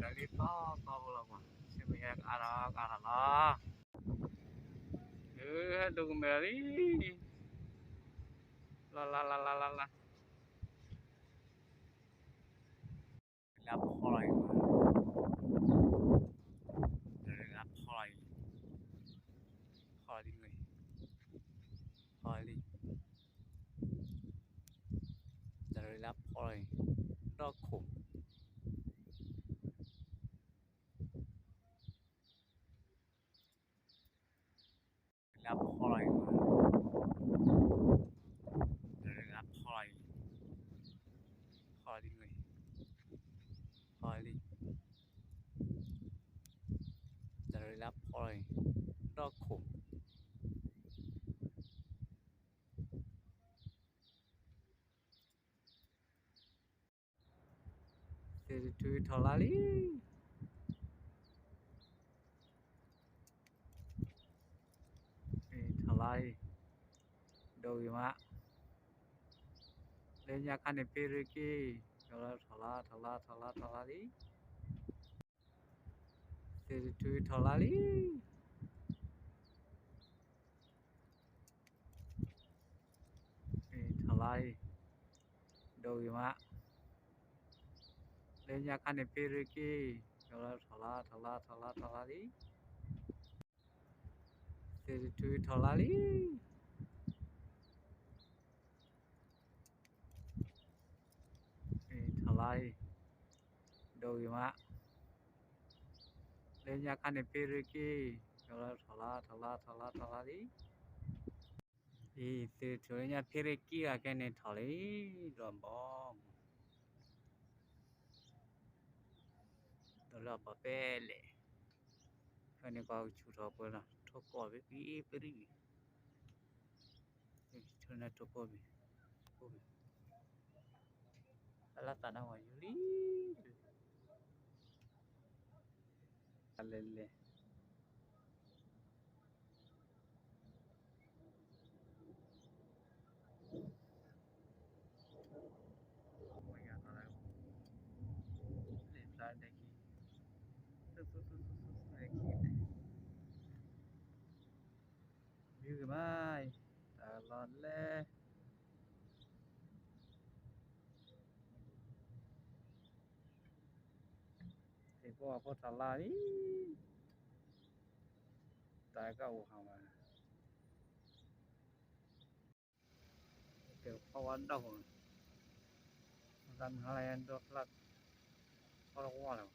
lagi to là mà xem mình ara la đừng mẹ đi la làm hỏi làm hỏi đi người hỏi đi rồi làm hỏi đó khủng làm hỏi rồi làm hỏi đi người hỏi đi rồi làm hỏi đó khủng thì thui thò la đi thò la đi đâu mà lên nhà khăn để periki rồi thò la đi thì thui thò la đi thò la đi đâu mà lên nhà khăn để periki rồi thò la đi thì thui thò la đi thò la đi đâu mà lên nhà khăn để periki rồi thò la đi thì thôi nha periki là cái này thò lấy rồi bom đó là bà bé lệ cái này có chủ thọ bữa nào thọ có với cái beri thôi là thọ có với là ta nào yuli lele lên đây như cái mai ta lon le thì có thà la đi tại cái ô hàng mà kiểu có ăn đâu làm hai anh được là có đâu có ăn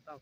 đâu